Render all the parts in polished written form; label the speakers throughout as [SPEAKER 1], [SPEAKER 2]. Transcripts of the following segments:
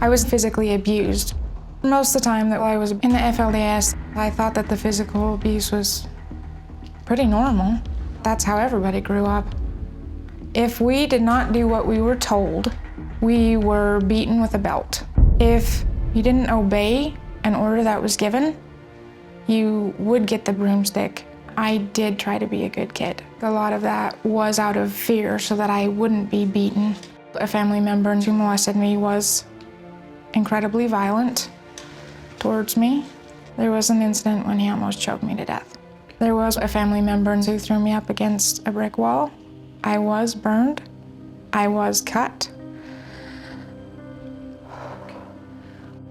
[SPEAKER 1] I was physically abused. Most of the time that I was in the FLDS, I thought that the physical abuse was pretty normal. That's how everybody grew up. If we did not do what we were told, we were beaten with a belt. If you didn't obey an order that was given, you would get the broomstick. I did try to be a good kid. A lot of that was out of fear so that I wouldn't be beaten. A family member who molested me was incredibly violent towards me. There was an incident when he almost choked me to death. There was a family member who threw me up against a brick wall. I was burned. I was cut.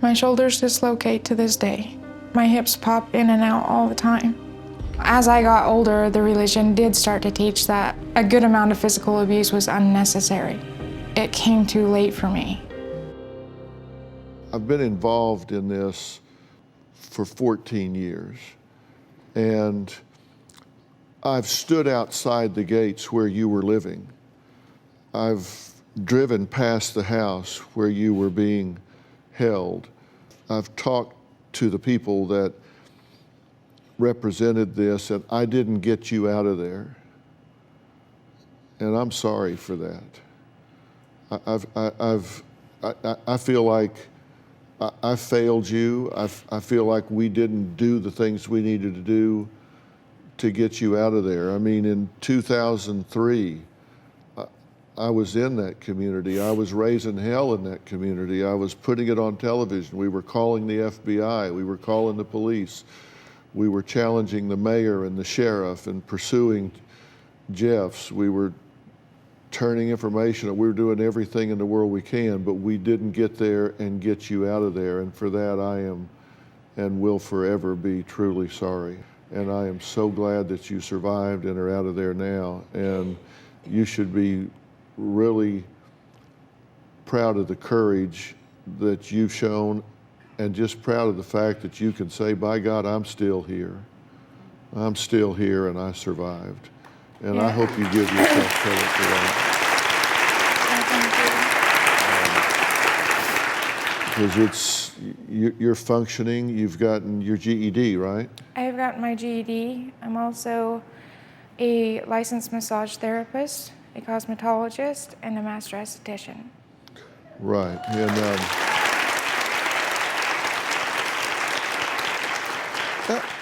[SPEAKER 1] My shoulders dislocate to this day. My hips pop in and out all the time. As I got older, the religion did start to teach that a good amount of physical abuse was unnecessary. It came too late for me.
[SPEAKER 2] I've been involved in this for 14 years, and I've stood outside the gates where you were living. I've driven past the house where you were being held. I've talked to the people that represented this, and I didn't get you out of there. And I'm sorry for that. I feel like I failed you. I feel like we didn't do the things we needed to do to get you out of there. I mean, in 2003, I was in that community. I was raising hell in that community. I was putting it on television. We were calling the FBI. We were calling the police. We were challenging the mayor and the sheriff and pursuing Jeffs. We were turning information. We were doing everything in the world we can, but we didn't get there and get you out of there. And for that, I am and will forever be truly sorry. And I am so glad that you survived and are out of there now. And you should be really proud of the courage that you've shown, and just proud of the fact that you can say, by God, I'm still here. I'm still here and I survived. And yeah. I hope you give yourself credit for that. Because you're functioning, you've gotten your GED, right?
[SPEAKER 1] I've gotten my GED. I'm also a licensed massage therapist, a cosmetologist, and a master esthetician.
[SPEAKER 2] Right. And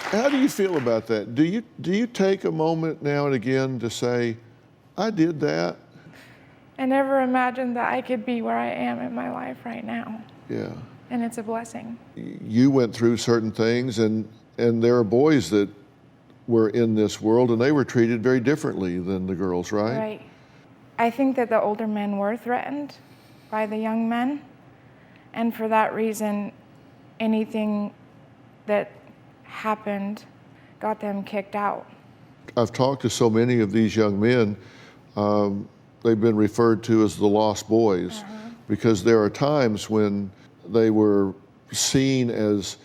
[SPEAKER 2] how do you feel about that? Do you take a moment now and again to say, I did that?
[SPEAKER 1] I never imagined that I could be where I am in my life right now.
[SPEAKER 2] Yeah.
[SPEAKER 1] And it's a blessing.
[SPEAKER 2] You went through certain things, and there are boys that were in this world, and they were treated very differently than the girls, right?
[SPEAKER 1] Right. I think that the older men were threatened by the young men, and for that reason, anything that happened got them kicked out.
[SPEAKER 2] I've talked to so many of these young men. They've been referred to as the lost boys, because there are times when they were seen as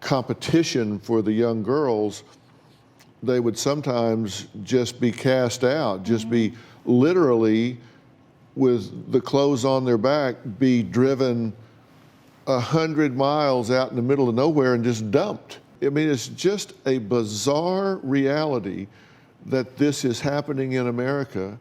[SPEAKER 2] competition for the young girls. They would sometimes just be cast out, just be literally, with the clothes on their back, be driven 100 miles out in the middle of nowhere and just dumped. I mean, it's just a bizarre reality that this is happening in America.